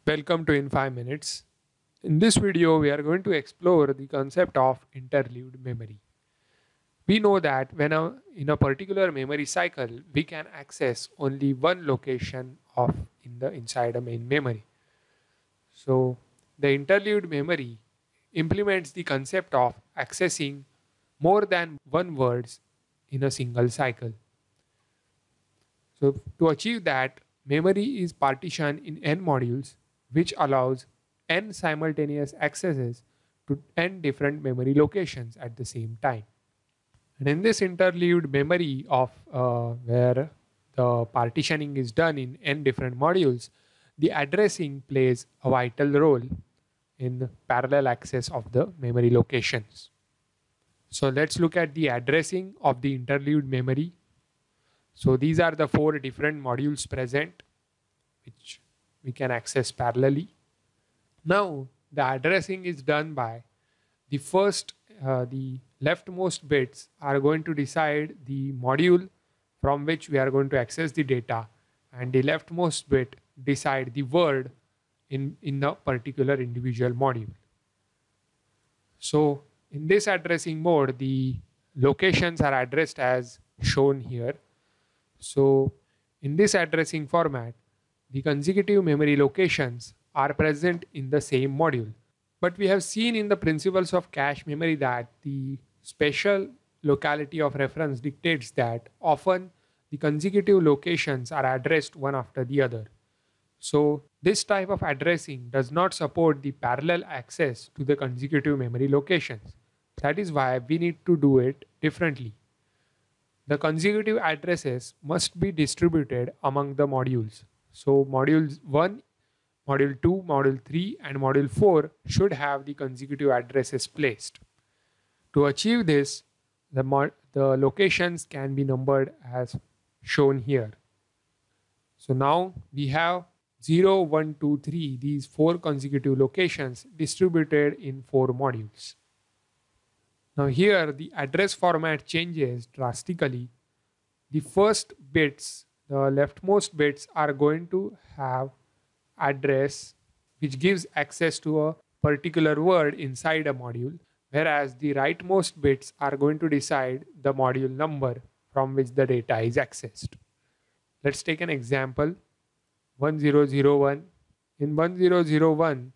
Welcome to In 5 Minutes. In this video, we are going to explore the concept of interleaved memory. We know that in a particular memory cycle, we can access only one location inside a main memory. So, the interleaved memory implements the concept of accessing more than one words in a single cycle. So, to achieve that, memory is partitioned in n modules, which allows n simultaneous accesses to n different memory locations at the same time. And in this interleaved memory of where the partitioning is done in n different modules, the addressing plays a vital role in parallel access of the memory locations. So let's look at the addressing of the interleaved memory. So these are the 4 different modules present, which we can access parallelly. Now, the addressing is done by the leftmost bits are going to decide the module from which we are going to access the data, and the leftmost bit decide the word in a particular individual module. So, in this addressing mode, the locations are addressed as shown here. So, in this addressing format, the consecutive memory locations are present in the same module. But we have seen in the principles of cache memory that the special locality of reference dictates that often the consecutive locations are addressed one after the other. So this type of addressing does not support the parallel access to the consecutive memory locations. That is why we need to do it differently. The consecutive addresses must be distributed among the modules. So modules 1, module 2, module 3 and module 4 should have the consecutive addresses placed. To achieve this, the locations can be numbered as shown here. So now we have 0, 1, 2, 3, these 4 consecutive locations distributed in 4 modules. Now here the address format changes drastically. The first bits, the leftmost bits, are going to have address which gives access to a particular word inside a module, whereas the rightmost bits are going to decide the module number from which the data is accessed. Let's take an example. 1001. In 1001,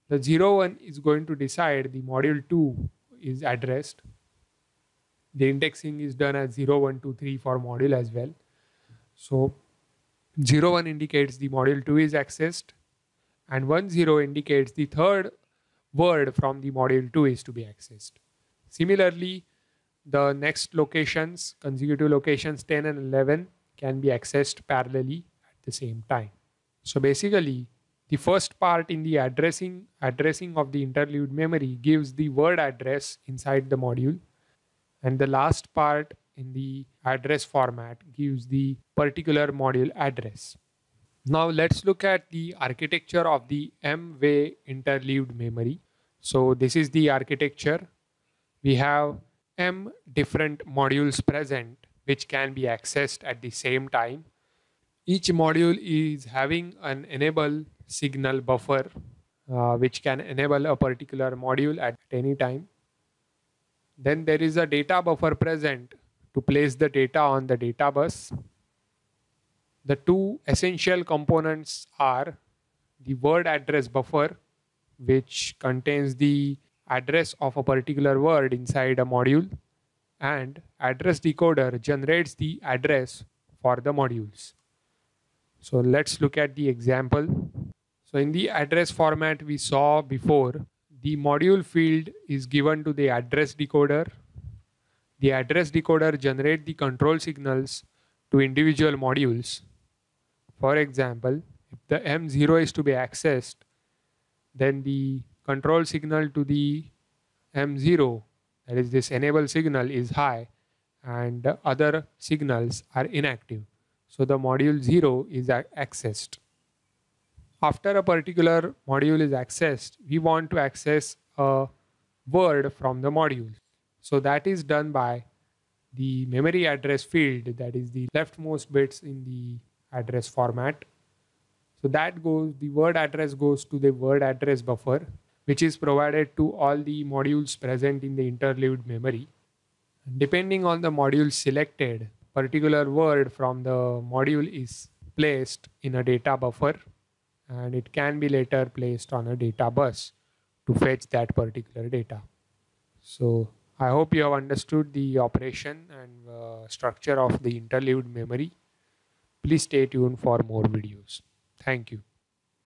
the 01 is going to decide the module 2 is addressed. The indexing is done as 0, 1, 2, 3 for module as well. So 01 indicates the module 2 is accessed, and 10 indicates the third word from the module 2 is to be accessed. Similarly, the next locations, consecutive locations 10 and 11, can be accessed parallelly at the same time. So basically, the first part in the addressing of the interleaved memory gives the word address inside the module, and the last part in the address format gives the particular module address. Now let's look at the architecture of the M-way interleaved memory. So this is the architecture. We have M different modules present which can be accessed at the same time. Each module is having an enable signal buffer which can enable a particular module at any time. Then there is a data buffer present to place the data on the data bus. The 2 essential components are the word address buffer, which contains the address of a particular word inside a module, and address decoder generates the address for the modules. So let's look at the example. So in the address format we saw before, the module field is given to the address decoder. The address decoder generates the control signals to individual modules. For example, if the M0 is to be accessed, then the control signal to the M0, that is this enable signal, is high and the other signals are inactive. So the module 0 is accessed. After a particular module is accessed, we want to access a word from the module. So that is done by the memory address field, that is the leftmost bits in the address format. So the word address goes to the word address buffer, which is provided to all the modules present in the interleaved memory. Depending on the module selected, particular word from the module is placed in a data buffer, and it can be later placed on a data bus to fetch that particular data. So I hope you have understood the operation and structure of the interleaved memory. Please stay tuned for more videos. Thank you.